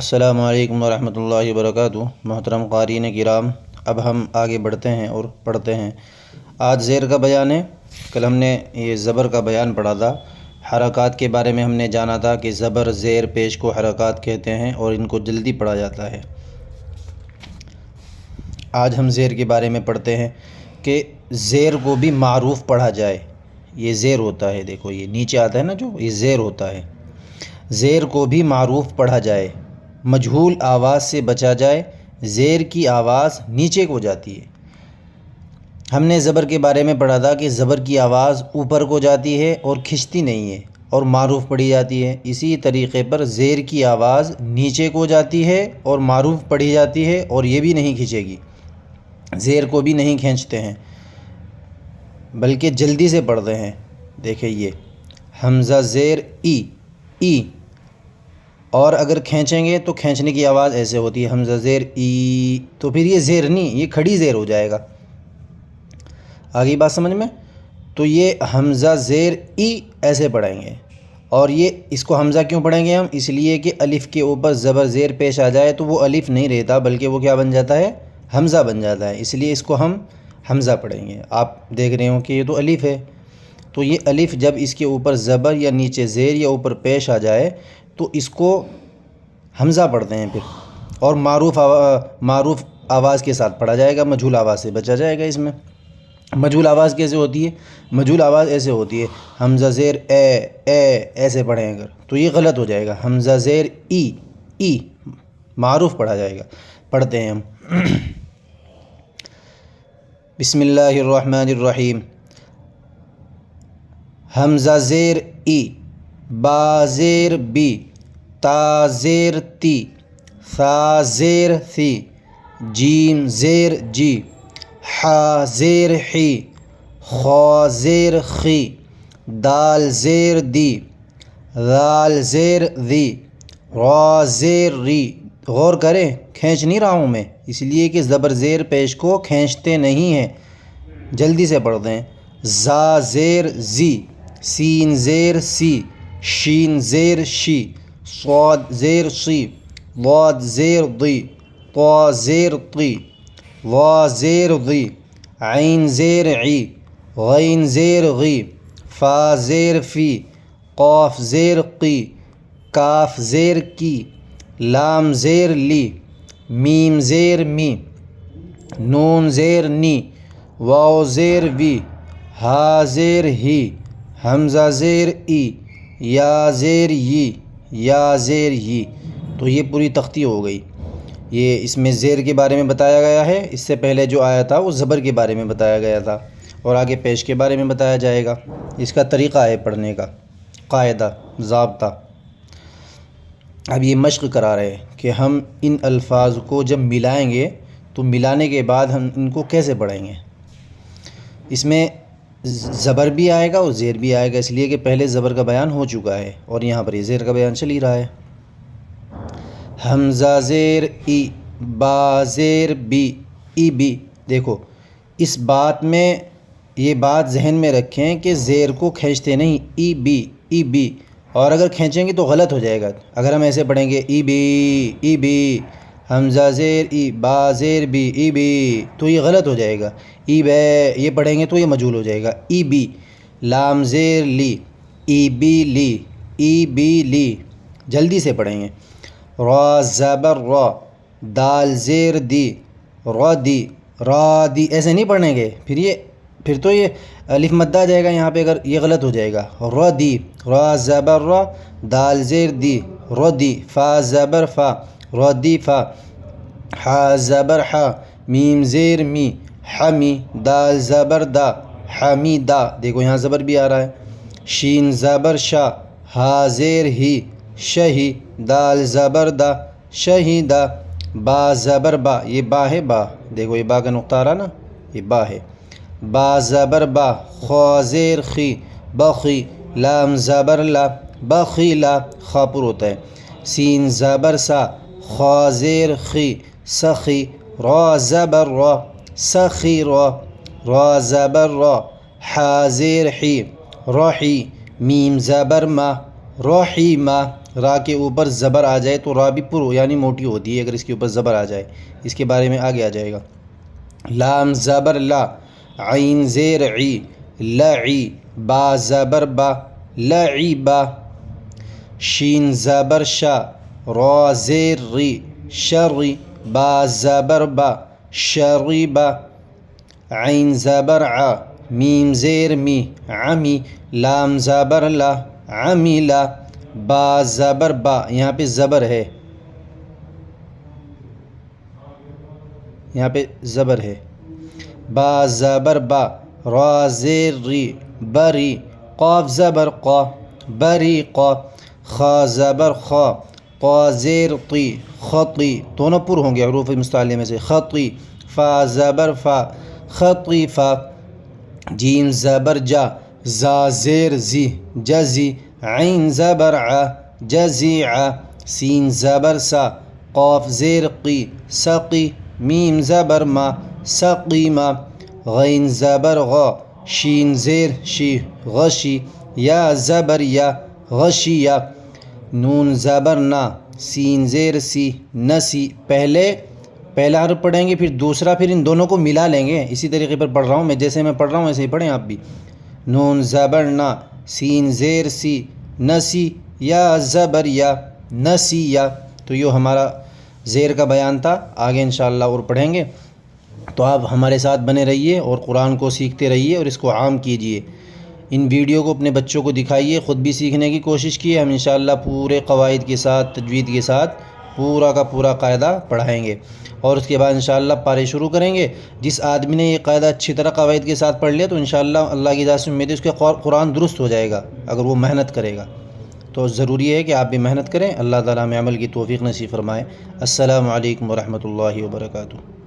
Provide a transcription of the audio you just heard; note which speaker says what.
Speaker 1: السلام علیکم ورحمۃ اللہ وبرکاتہ۔ محترم قارئین کرام، اب ہم آگے بڑھتے ہیں اور پڑھتے ہیں۔ آج زیر کا بیان ہے۔ کل ہم نے یہ زبر کا بیان پڑھا تھا۔ حرکات کے بارے میں ہم نے جانا تھا کہ زبر زیر پیش کو حرکات کہتے ہیں اور ان کو جلدی پڑھا جاتا ہے۔ آج ہم زیر کے بارے میں پڑھتے ہیں کہ زیر کو بھی معروف پڑھا جائے۔ یہ زیر ہوتا ہے، دیکھو یہ نیچے آتا ہے نا، جو یہ زیر ہوتا ہے۔ زیر کو بھی معروف پڑھا جائے، مجہول آواز سے بچا جائے۔ زیر کی آواز نیچے کو جاتی ہے۔ ہم نے زبر کے بارے میں پڑھا تھا کہ زبر کی آواز اوپر کو جاتی ہے اور کھنچتی نہیں ہے اور معروف پڑھی جاتی ہے۔ اسی طریقے پر زیر کی آواز نیچے کو جاتی ہے اور معروف پڑھی جاتی ہے اور یہ بھی نہیں کھنچے گی، زیر کو بھی نہیں کھینچتے ہیں بلکہ جلدی سے پڑھتے ہیں۔ دیکھیں یہ حمزہ زیر ای، اور اگر کھینچیں گے تو کھینچنے کی آواز ایسے ہوتی ہے حمزہ زیر ای، تو پھر یہ زیر نہیں، یہ کھڑی زیر ہو جائے گا۔ آگے بات سمجھ میں؟ تو یہ حمزہ زیر ای ایسے پڑھیں گے، اور یہ اس کو حمزہ کیوں پڑھیں گے ہم؟ اس لیے کہ الف کے اوپر زبر زیر پیش آ جائے تو وہ الف نہیں رہتا بلکہ وہ کیا بن جاتا ہے؟ حمزہ بن جاتا ہے، اس لیے اس کو ہم حمزہ پڑھیں گے۔ آپ دیکھ رہے ہوں کہ یہ تو الف ہے، تو یہ الف جب اس کے اوپر زبر یا نیچے زیر یا اوپر پیش آ جائے تو اس کو حمزہ پڑھتے ہیں پھر، اور معروف آواز کے ساتھ پڑھا جائے گا، مجہول آواز سے بچا جائے گا۔ اس میں مجہول آواز کیسے ہوتی ہے؟ مجہول آواز ایسے ہوتی ہے حمزہ زیر اے ایسے پڑھیں اگر تو یہ غلط ہو جائے گا۔ حمزہ زیر ای معروف پڑھا جائے گا۔ پڑھتے ہیں ہم۔ بسم اللہ الرحمن الرحیم۔ حمزہ زیر ای، با زیر بی، تا زیر تی، ثا زیر ثی، جیم زیر جی، حا زیر حی، خا زیر خی، دال زیر دی، ذال زیر ذی، را زیر ری۔ غور کریں، کھینچ نہیں رہا ہوں میں، اس لیے کہ زبر زیر پیش کو کھینچتے نہیں ہیں، جلدی سے پڑھتے ہیں۔ زا زیر زی، سین زیر سی، شین زیر شی، صاد زیر صی، ضاد زیر ضی، طا زیر طی، وا زیر ضی، عین زیر عی، غین زیر غی، فا زیر فی، قاف زیر قی، کاف زیر کی، لام زیر لی، میم زیر می، نون زیر نی، واو زیر وی، ہا زیر ہی، حمزہ زیر ای، یا زیر ی، یا زیر ی۔ تو یہ پوری تختی ہو گئی۔ یہ اس میں زیر کے بارے میں بتایا گیا ہے، اس سے پہلے جو آیا تھا وہ زبر کے بارے میں بتایا گیا تھا، اور آگے پیش کے بارے میں بتایا جائے گا۔ اس کا طریقہ ہے پڑھنے کا، قاعدہ، ضابطہ۔ اب یہ مشق کرا رہے ہیں کہ ہم ان الفاظ کو جب ملائیں گے تو ملانے کے بعد ہم ان کو کیسے پڑھیں گے۔ اس میں زبر بھی آئے گا اور زیر بھی آئے گا، اس لیے کہ پہلے زبر کا بیان ہو چکا ہے اور یہاں پر یہ زیر کا بیان چل ہی رہا ہے۔ حمزہ زیر ای، با زیر بی، ای بی۔ دیکھو اس بات میں یہ بات ذہن میں رکھیں کہ زیر کو کھینچتے نہیں، ای بی، اور اگر کھینچیں گے تو غلط ہو جائے گا۔ اگر ہم ایسے پڑھیں گے ای بی، حمزہ زیر ای، با زیر بی، ای بی، تو یہ غلط ہو جائے گا۔ ای بے یہ پڑھیں گے تو یہ مجہول ہو جائے گا۔ ای بی، لام زیر لی، ای بی لی، ای بی لی، جلدی سے پڑھیں گے۔ را زبر را، دال زیر دی، را دی، را دی، ایسے نہیں پڑھیں گے، پھر تو یہ الف مد آ جائے گا یہاں پہ، اگر یہ غلط ہو جائے گا۔ را دی، را زبر را، دال زیر دی، را دی، فا زبر فا، را دی فا، حا زبر حا، میم زیر می، حمی، دال زبر دا، حمیدہ۔ دیکھو یہاں زبر بھی آ رہا ہے۔ شین زبر شا، ہا زیر ہی، شہی، دال زبر دا، شہیدہ، با زبر با، یہ با ہے، با، دیکھو یہ با کا نقطہ آ رہا نا، یہ با ہے۔ با زبر با، خا زیر خی، بخی، لام زبر لا، بخیلا، خا پر ہوتا ہے۔ سین زبر سا، خا زیر خی، سخی، را زبر را، سخی را، را زبر را، حا زیر حی، رحی، میم زبر ما، رحیمہ، را کے اوپر زبر آ جائے تو را بھی پر یعنی موٹی ہوتی ہے اگر اس کے اوپر زبر آ جائے، اس کے بارے میں آگے آ جائے گا۔ لام زبر لا، عین زیر عی، لعی، با زبر با، لعبا، شین زبر شا، را زیر ری، شری، با زبر با، شریبا، عین زبر ع، میم زیر می، عمی، لام زبر لا، عمیلا، با زبر با، یہاں پہ زبر ہے، یہاں پہ زبر ہے، با زبر با، را زیر ری، بری، قاف زبر قا، بری قا، خا زبر خا، قا زیر طی، خطی، دونوں پر ہوں گے حروف مستعلیہ میں سے، خطی، فا زبر فا، خطیفا، جیم زبر جا، زا زیر زی، جزی، عین زبر ع، جزیع، سین زبر سا، قاف زیر قی، سقی، میم زبر ما، سقیما، غین زبر غا، شین زیر شی، غشی، یا زبر یا، غشیا، نون زبر نا، سین زیر سی، نسی۔ پہلا حرف پڑھیں گے، پھر دوسرا، پھر ان دونوں کو ملا لیں گے، اسی طریقے پر پڑھ رہا ہوں میں، جیسے میں پڑھ رہا ہوں ایسے ہی پڑھیں آپ بھی۔ نون زبر نا، سین زیر سی، نسی، یا زبر یا، نسیا۔ تو یہ ہمارا زیر کا بیان تھا، آگے انشاءاللہ اور پڑھیں گے۔ تو آپ ہمارے ساتھ بنے رہیے اور قرآن کو سیکھتے رہیے اور اس کو عام کیجیے۔ ان ویڈیو کو اپنے بچوں کو دکھائیے، خود بھی سیکھنے کی کوشش کیے، ہم انشاءاللہ پورے قواعد کے ساتھ، تجوید کے ساتھ پورا کا پورا قاعدہ پڑھائیں گے، اور اس کے بعد انشاءاللہ پارے شروع کریں گے۔ جس آدمی نے یہ قاعدہ اچھی طرح قواعد کے ساتھ پڑھ لیا تو انشاءاللہ اللہ کی اجازت سے امید ہے اس کا قرآن درست ہو جائے گا اگر وہ محنت کرے گا۔ تو ضروری ہے کہ آپ بھی محنت کریں، اللہ تعالیٰ ہمیں عمل کی توفیق نصیب فرمائے۔ السلام علیکم ورحمۃ اللہ وبرکاتہ۔